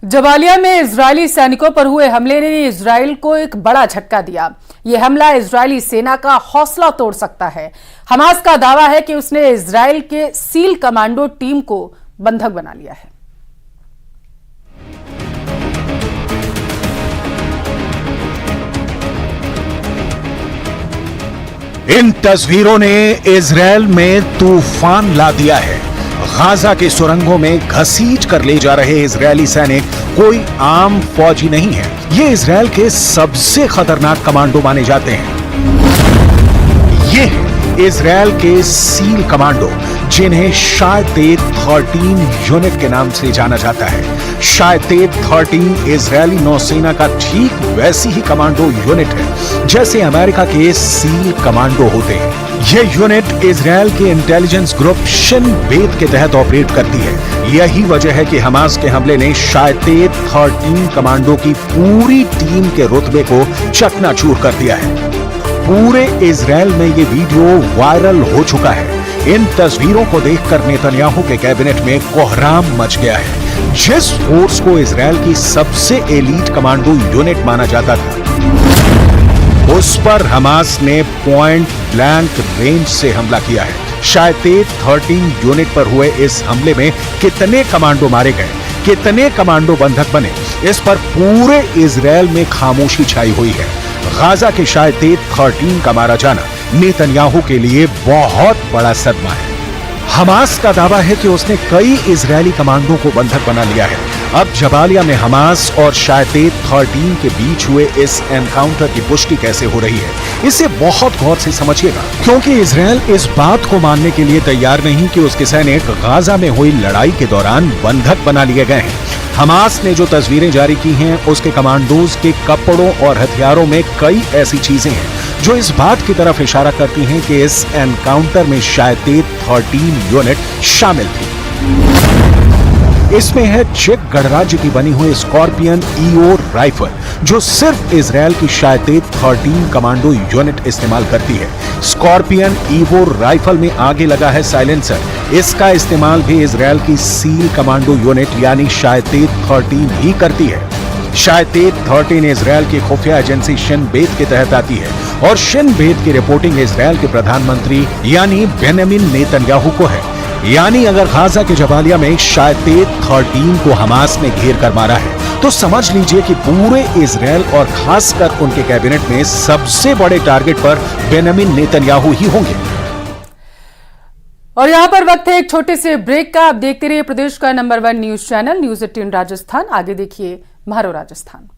Jabalia में Israeli सैनिकों पर हुए हमले ने इजरायल को एक बड़ा झटका दिया। यह हमला इजरायली सेना का हौसला तोड़ सकता है। हमास का दावा है कि उसने इजरायल के सील कमांडो टीम को बंधक बना लिया है। इन तस्वीरों ने इजरायल में तूफान ला दिया है। गाजा के सुरंगों में घसीट कर ले जा रहे इजरायली सैनिक कोई आम फौजी नहीं है। ये इजरायल के सबसे खतरनाक कमांडो माने जाते हैं। ये है इजरायल के सील कमांडो, जिन्हें शायतेत 13 यूनिट के नाम से जाना जाता है। शायतेत 13 इजरायली नौसेना का ठीक वैसी ही कमांडो यूनिट है जैसे अमेरिका के सील कमांडो होते हैं। यह यूनिट इजरायल के इंटेलिजेंस ग्रुप शिन बेत के तहत ऑपरेट करती है। यही वजह है कि हमास के हमले ने शायतेत 13 कमांडो की पूरी टीम के रुतबे को चकनाचूर कर दिया है। पूरे इजरायल में ये वीडियो वायरल हो चुका है। इन तस्वीरों को देखकर नेतन्याहू के कैबिनेट में कोहराम मच गया है। जिस फोर्स को इजरायल की सबसे एलीट कमांडो यूनिट माना जाता था, उस पर हमास ने पॉइंट ब्लैंक रेंज से हमला किया है। शायतेत 13 यूनिट पर हुए इस हमले में कितने कमांडो मारे गए, कितने कमांडो बंधक बने, इस पर पूरे इजरायल में खामोशी छाई हुई है। गाजा के शायतेत 13 का मारा जाना नेतन्याहू के लिए बहुत बड़ा सदमा है। हमास का दावा है कि उसने कई इजरायली कमांडो को बंधक बना लिया है। अब जबालिया में हमास और शायतेत 13 के बीच हुए इस एनकाउंटर की पुष्टि कैसे हो रही है, इसे बहुत गौर से समझिएगा, क्योंकि इजरायल इस बात को मानने के लिए तैयार नहीं कि उसके सैनिक गाजा में हुई लड़ाई के दौरान बंधक बना लिए गए हैं। हमास ने जो तस्वीरें जारी की हैं, उसके कमांडोज के कपड़ों और हथियारों में कई ऐसी चीजें हैं जो इस बात की तरफ इशारा करती हैं कि इस एनकाउंटर में शायतेत 13 यूनिट शामिल थी। इसमें है चेक गणराज्य की बनी हुई स्कॉर्पियन ईओ राइफल, जो सिर्फ इजरायल की शायतेत 13 कमांडो यूनिट इस्तेमाल करती है। स्कॉर्पियन ईओ राइफल में आगे लगा है साइलेंसर। इसका इस्तेमाल भी इजरायल की सील कमांडो यूनिट यानी शायतेत 13 ही करती है। शायतेत 13 इजरायल की खुफिया एजेंसी शिन बेत के तहत आती है और शिन बेत की रिपोर्टिंग इजरायल के प्रधानमंत्री यानी बेंजामिन नेतन्याहू को है। यानी अगर गाजा के जबालिया में शायतेत 13 को हमास ने घेर कर मारा है, तो समझ लीजिए कि पूरे इजरायल और खासकर उनके कैबिनेट में सबसे बड़े टारगेट पर बेंजामिन नेतन्याहू ही होंगे। और यहां पर वक्त है एक छोटे से ब्रेक का। आप देखते रहिए प्रदेश का number 1 news channel news 18 Rajasthan. आगे देखिए म्हारो राजस्थान।